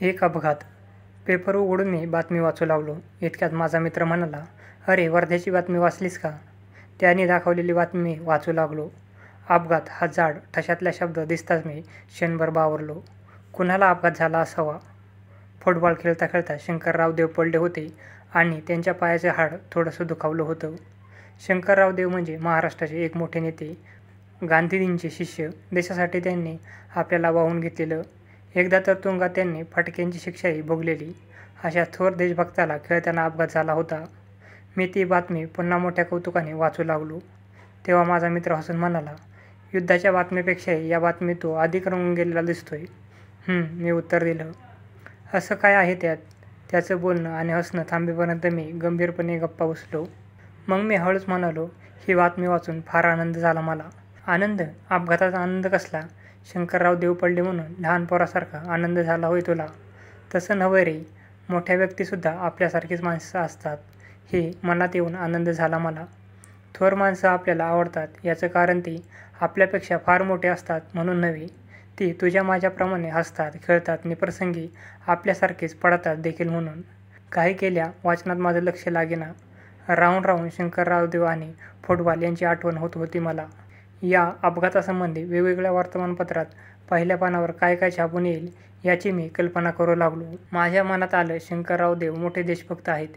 एक अपघात. पेपर उघडून मी बातमी वाचू लागलो. इतक्यात माझा मित्र म्हणाला, "अरे, वर्ध्याची बातमी वाचलीस का?" त्याने दाखवलेली बातमी वाचू लागलो. अपघात हा जाड ठशातला शब्द दिसताच मी क्षणभर बावरलो. कुणाला अपघात झाला असावा? फुटबॉल खेळता खेळता शंकरराव देव पडले होते आणि त्यांच्या पायाचे हाड थोडंसं दुखावलं होतं. शंकरराव देव म्हणजे महाराष्ट्राचे एक मोठे नेते, गांधीजींचे शिष्य. देशासाठी त्यांनी आपल्याला वाहून घेतलेलं. एकदा तर तुरुंगात त्यांनी फाटक्यांची शिक्षाही भोगलेली. अशा थोर देशभक्ताला खेळताना अपघात झाला होता. मी ती बातमी पुन्हा मोठ्या कौतुकाने वाचू लागलो. तेव्हा माझा मित्र हसून म्हणाला, "युद्धाच्या बातमीपेक्षाही या बातमीत तो अधिक रंगून गेलेला दिसतोय." मी उत्तर दिलं, "असं काय आहे त्यात?" त्याचं बोलणं आणि हसणं थांबेपर्यंत मी गंभीरपणे गप्पा बसलो. मग मी हळूच म्हणालो, "ही बातमी वाचून फार आनंद झाला मला." "आनंद? अपघाताचा आनंद कसला? शंकरराव देव पडले म्हणून लहान पोरासारखा आनंद झाला होय तुला?" "तसं नव्हे रे. मोठ्या व्यक्तीसुद्धा आपल्यासारखीच माणसं असतात, हे मनात येऊन आनंद झाला मला. थोर माणसं आपल्याला आवडतात याचं कारण ती आपल्यापेक्षा फार मोठे असतात म्हणून नव्हे. ती तुझ्या माझ्याप्रमाणे हसतात, खेळतात आणि प्रसंगी आपल्यासारखेच पडतात देखील म्हणून." काही केल्या वाचनात माझं लक्ष लागेना. राहून राहून शंकरराव देव आणि फुटबॉल यांची आठवण होत होती मला. या अपघातासंबंधी वेगवेगळ्या वर्तमानपत्रात पहिल्या पानावर काय काय छापून येईल याची मी कल्पना करू लागलो. माझ्या मनात आलं, शंकरराव देव मोठे देशभक्त आहेत.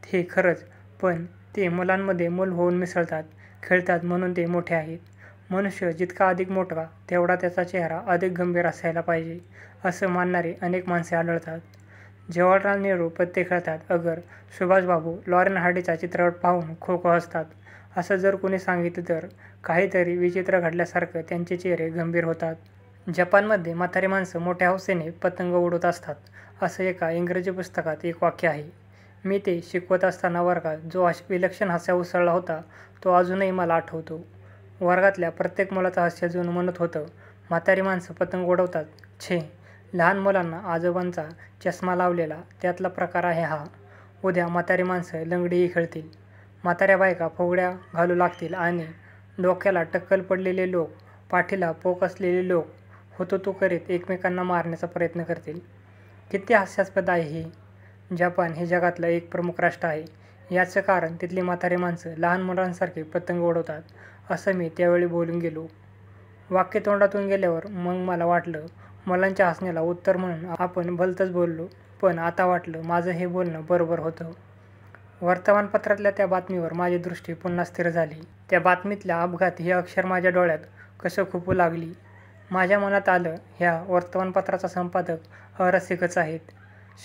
ते खरंच, पण ते मुलांमध्ये मूल होऊन मिसळतात, खेळतात म्हणून ते मोठे आहेत. मनुष्य जितका अधिक मोठा तेवढा त्याचा चेहरा अधिक गंभीर असायला पाहिजे, असं मानणारी अनेक माणसे आढळतात. जवाहरलाल नेहरू पत्ते खेळतात, अगर सुभाषबाबू लॉरेन हार्डीचा चित्रपट पाहून खो खो हसतात, असं जर कोणी सांगितलं तर काहीतरी विचित्र घडल्यासारखं त्यांचे चेहरे गंभीर होतात. जपानमध्ये म्हातारी माणसं मोठ्या हौसेने पतंग उडवत असतात, असं एका इंग्रजी पुस्तकात एक वाक्य आहे. मी ते शिकवत असताना वर्गात जो विलक्षण हास्य उसळला होता तो अजूनही मला आठवतो. वर्गातल्या प्रत्येक मुलाचं हास्य जणू म्हणत होतं, म्हातारी माणसं पतंग उडवतात, छे. लहान मुलांना आजोबांचा चष्मा लावलेला त्यातला प्रकार आहे हा. उद्या म्हातारी माणसं लंगडीही खेळतील. म्हाताऱ्या बायका फुगड्या घालू लागतील आणि डोक्याला टक्कल पडलेले लोक, पाठीला पोक असलेले लोक हुतुतू करीत एकमेकांना मारण्याचा प्रयत्न करतील. किती हास्यास्पद आहे हे. जपान हे जगातलं एक प्रमुख राष्ट्र आहे. याचं कारण तिथली म्हातारी माणसं लहान मुलांसारखे पतंग उडवतात, असं मी त्यावेळी बोलून गेलो. वाक्य तोंडातून गेल्यावर मग मला वाटलं, मुलांच्या हसण्याला उत्तर म्हणून आपण भलतंच बोललो, पण आता वाटलं माझं हे बोलणं बरोबर होतं. वर्तमानपत्रातल्या त्या बातमीवर माझी दृष्टी पुन्हा स्थिर झाली. त्या बातमीतल्या अपघात ही अक्षर माझ्या डोळ्यात कसं खुपू लागली. माझ्या मनात आलं, ह्या वर्तमानपत्राचा संपादक अरसिकच आहेत.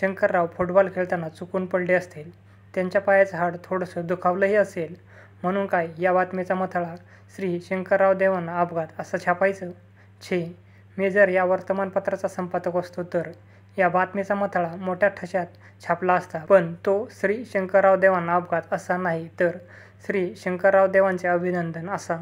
शंकरराव फुटबॉल खेळताना चुकून पडले असतील, त्यांच्या पायाचं हाड थोडंसं दुखावलंही असेल, म्हणून काय या बातमीचा मथळा श्री शंकरराव देवांना अपघात असं छापायचं? छे. मी जर या वर्तमानपत्राचा संपादक असतो तर या बातमीचा मथळा मोठ्या ठशात छापला असता, पण तो श्री शंकरराव देवांना अपघात असा नाही तर श्री शंकरराव देवांचे अभिनंदन असा.